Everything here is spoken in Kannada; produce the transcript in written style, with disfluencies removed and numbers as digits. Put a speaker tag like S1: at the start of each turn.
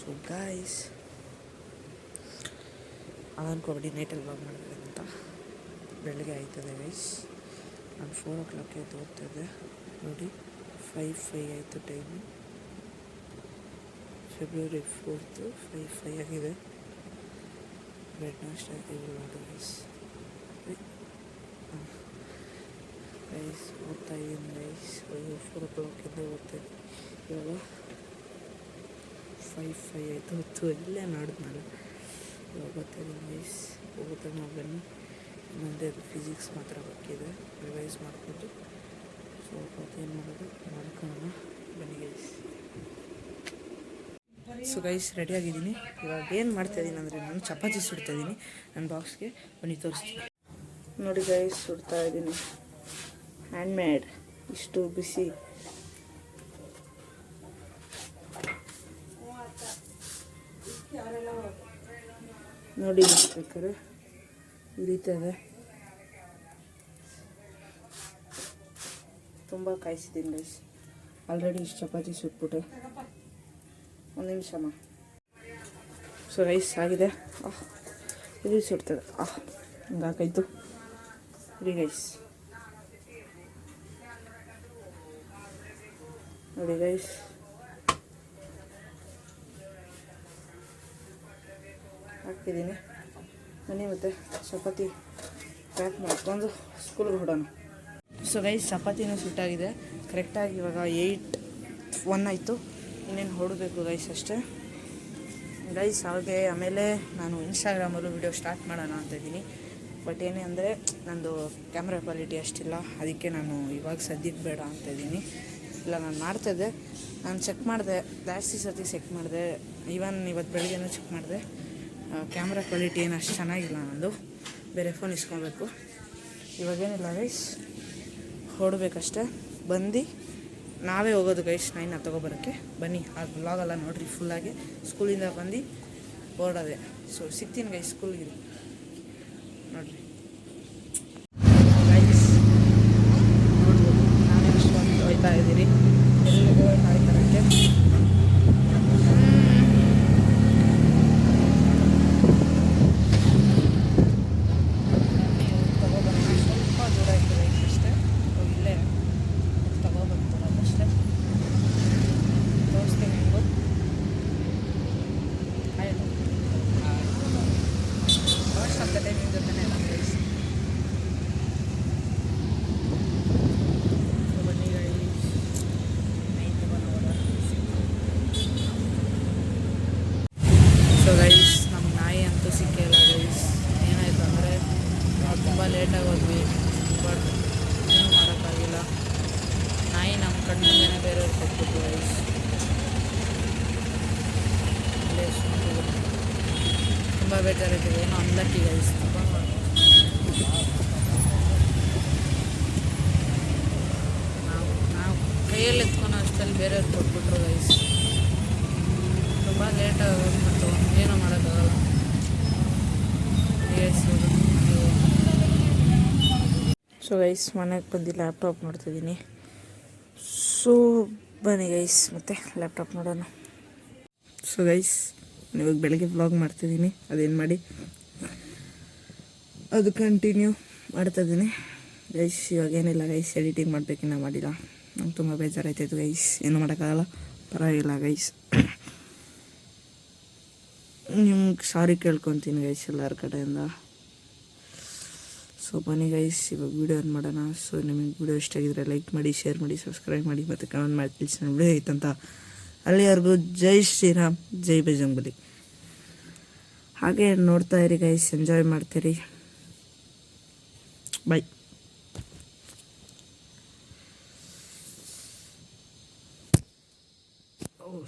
S1: ಸೊ ಗಾಯ್ಸ್, ಅನ್ಕೋಬೇಡಿ ನೈಟಲ್ಲಿ ಬ್ಲಾಗ್ ಮಾಡಿದ್ರೆ ಅಂತ. ಬೆಳಗ್ಗೆ ಆಯ್ತದೆ ಗೈಸ್. ನಾನು 4 o'clock ಎದ್ದು ಓದ್ತಿದ್ದೆ. ನೋಡಿ 5 ಆಯಿತು ಟೈಮು. February 4th 5 ಆಗಿದೆ. ಬೆಡ್ ನಾಷ್ಟ ಹಾಕಿದ್ರು ನೋಡಿ ಗೈಸ್. ಓದ್ತಾ ಇದ್ದೀನಿ ಗೈಸ್. 4 o'clock ಓದ್ತಾಯಿದ್ದೀನಿ. ಇವಾಗ 5 ಆಯಿತು. ಹೊತ್ತು ಇಲ್ಲೇ ನೋಡಿದ್ ನಾನು. ಇವಾಗ ಓದ್ತಾಯಿದ್ದೀನಿ ಗೈಸ್. ಓದೋಣ ಬನ್ನಿ. ಇನ್ನೊಂದೇ ಫಿಸಿಕ್ಸ್ ಮಾತ್ರ ಬೇಕಿದೆ, ರಿವೈಸ್ ಮಾಡಿಕೊಂಡು. ಸೊ ಏನು ಮಾಡೋದು ಮಾಡ್ಕೊಳ್ಳೋಣ ಬನ್ನಿ ಗೈಸ್. So guys, ರೆಡಿಯಾಗಿದ್ದೀನಿ. ಇವಾಗ ಏನು ಮಾಡ್ತಾಯಿದ್ದೀನಿ ಅಂದರೆ, ನಾನು ಚಪಾತಿ ಸುಡ್ತಾಯಿದ್ದೀನಿ ನನ್ನ ಬಾಕ್ಸ್ಗೆ. ಬನ್ನಿ ತೋರಿಸ್ತೀನಿ. ನೋಡಿ ಗೈಸ್, ಸುಡ್ತಾಯಿದ್ದೀನಿ. ಹ್ಯಾಂಡ್ಮೇಡ್, ಇಷ್ಟು ಬಿಸಿ. ನೋಡಿ ಬೇಕಾದ್ರೆ ಉರಿತದೆ. ತುಂಬ ಕಾಯಿಸಿದ್ದೀನಿ ಗೈಸ್. ಆಲ್ರೆಡಿ ಇಷ್ಟು ಚಪಾತಿ ಸುಟ್ಬಿಟ್ಟೆ. ಒಂದು ನಿಮಿಷಮ್ಮ. ಸೊ ರೈಸ್ ಆಗಿದೆ. ಇದು ಸುಡ್ತದೆ. ಹಿಂಗಾಕಾಯ್ತು. ನೋಡಿ ಗೈಸ್, ನೋಡಿ ಗೈಸ್, ಹಾಕ್ತಿದ್ದೀನಿ. ಬನ್ನಿ ಮತ್ತು ಚಪಾತಿ ಪ್ಯಾಕ್ ಮಾಡ್ಕೊಂಡು ಸ್ಕೂಲ್ಗೆ ಹೊಡೋಣ. So guys, ಚಪಾತಿನೂ ಸುಟ್ಟಾಗಿದೆ. ಕರೆಕ್ಟಾಗಿ ಇವಾಗ 8:01 ಆಯಿತು. ಇನ್ನೇನು ಹೊಡಬೇಕು ಗೈಸ್ ಅಷ್ಟೇ ಗೈಸ್. ಹಾಗೆ ಆಮೇಲೆ ನಾನು ಇನ್ಸ್ಟಾಗ್ರಾಮಲ್ಲೂ ವಿಡಿಯೋ ಸ್ಟಾರ್ಟ್ ಮಾಡೋಣ ಅಂತ ಇದ್ದೀನಿ. ಬಟ್ ಏನೇ ಅಂದರೆ ನಂದು ಕ್ಯಾಮ್ರಾ ಕ್ವಾಲಿಟಿ ಅಷ್ಟಿಲ್ಲ. ಅದಕ್ಕೆ ನಾನು ಇವಾಗ ಸದ್ಯಕ್ಕೆ ಬೇಡ ಅಂತ ಇದ್ದೀನಿ. ಇಲ್ಲ, ನಾನು ಮಾಡ್ತಾಯಿದ್ದೆ. ನಾನು ಚೆಕ್ ಮಾಡಿದೆ, ಜಾಸ್ತಿ ಸರ್ತಿ ಚೆಕ್ ಮಾಡಿದೆ. ಈವನ್ ಇವತ್ತು ಬೆಳಗ್ಗೆನೂ ಚೆಕ್ ಮಾಡಿದೆ. ಕ್ಯಾಮ್ರಾ ಕ್ವಾಲಿಟಿ ಏನು ಅಷ್ಟು ಚೆನ್ನಾಗಿಲ್ಲ. ನಂದು ಬೇರೆ ಫೋನ್ ಇಸ್ಕೊಬೇಕು. ಇವಾಗೇನಿಲ್ಲ ಗೈಸ್, ಹೊಡಬೇಕಷ್ಟೆ. ಬಂದು ನಾವೇ ಹೋಗೋದು ಗೈಸ್ 9 ತೊಗೊಬರೋಕ್ಕೆ. ಬನ್ನಿ, ಆ ವ್ಲಾಗೆಲ್ಲ ನೋಡಿರಿ ಫುಲ್ಲಾಗಿ. ಸ್ಕೂಲಿಂದ ಬಂದು ಹೊರಡೋದೆ. ಸೊ ಸಿಗ್ತೀನಿ ಗೈಸ್ ಸ್ಕೂಲ್ಗೆ. ನೋಡಿರಿ ಗೈಸ್, ನೋಡ್ಬೋದು ನಾನೇ ಅಷ್ಟೊಂದು ಹೋಯ್ತಾ ಇದ್ದೀರಿ. ಎಲ್ಲಿಗೆ ಕಾಯ್ತಾರಕ್ಕೆ ಗೈಸ್. ನಮ್ಮ ನಾಯಿ ಅಂತೂ ಸಿಕ್ಕಿಲ್ಲ ಗೈಸ್. ಏನಾಯಿತು ಅಂದರೆ, ನಾವು ತುಂಬ ಲೇಟಾಗಿ ಹೋದ್ವಿ. ಬಟ್ ಏನೂ ಮಾಡೋಕ್ಕಾಗಿಲ್ಲ. ನಾಯಿ ನಮ್ಮ ಕಣ್ಣಿಂದನೇ ಬೇರೆಯವ್ರು ಕೊಟ್ಬಿಟ್ಟು ಗೈಸ್. ಅಲ್ಲೇ ತುಂಬ ಬೇಜಾರಾಯ್ತದೆ. ಏನೋ ಅನ್ಲಕ್ಕಿ ಗೈಸ್. ನಾವು ಕೈಯಲ್ಲಿ ಎತ್ಕೊಳೋ ಅಷ್ಟಲ್ಲಿ ಬೇರೆಯವ್ರು ಕೊಟ್ಬಿಟ್ರು ಗೈಸ್. ತುಂಬ ಲೇಟಾಗಿ ಮತ್ತು ಏನೂ ಮಾಡೋಕ್ಕಾಗಲ್ಲ. ಸೊ ಗೈಸ್, ಮನೆಗೆ ಬಂದು ಲ್ಯಾಪ್ಟಾಪ್ ನೋಡ್ತಿದ್ದೀನಿ. ಸೊ ಬನ್ನಿ ಗೈಸ್, ಮತ್ತೆ ಲ್ಯಾಪ್ಟಾಪ್ ನೋಡೋಣ. ಸೊ ಗೈಸ್, ಇವಾಗ ಬೆಳಗ್ಗೆ ವ್ಲಾಗ್ ಮಾಡ್ತಿದ್ದೀನಿ. ಅದೇನು ಮಾಡಿ ಅದು ಕಂಟಿನ್ಯೂ ಮಾಡ್ತಾಯಿದ್ದೀನಿ ಗೈಸ್. ಇವಾಗ ಏನಿಲ್ಲ ಗೈಸ್, ಎಡಿಟಿಂಗ್ ಮಾಡಬೇಕಿನ್ನ ಮಾಡಿಲ್ಲ. ನಂಗೆ ತುಂಬ ಬೇಜಾರಾಯ್ತಾಯಿತ್ತು ಗೈಸ್. ಏನೂ ಮಾಡೋಕ್ಕಾಗಲ್ಲ, ಪರವಾಗಿಲ್ಲ ಗೈಸ್. ನಿಮ್ಗೆ ಸಾರಿ ಕೇಳ್ಕೊತೀನಿ ಗೈಸ್ ಎಲ್ಲರ ಕಡೆಯಿಂದ. ಸೊ ಬನ್ನಿ ಗೈಸ್, ಇವಾಗ ವೀಡಿಯೋ ಏನು ಮಾಡೋಣ. ಸೊ ನಿಮಗೆ ವೀಡಿಯೋ ಇಷ್ಟ ಆಗಿದ್ರೆ ಲೈಕ್ ಮಾಡಿ, ಶೇರ್ ಮಾಡಿ, ಸಬ್ಸ್ಕ್ರೈಬ್ ಮಾಡಿ, ಮತ್ತು ಕಮೆಂಟ್ ಮಾಡಿ ತಿಳಿಸಿ ನನ್ನ ವೀಡಿಯೋ ಐತಂತ. ಅಲ್ಲಿವರೆಗೂ ಜೈ ಶ್ರೀರಾಮ್, ಜೈ ಬಜರಂಗಬಲಿ. ಹಾಗೆ ನೋಡ್ತಾ ಇರಿ ಗೈಸ್, ಎಂಜಾಯ್ ಮಾಡ್ತೀರಿ. ಬಾಯ್. ಓ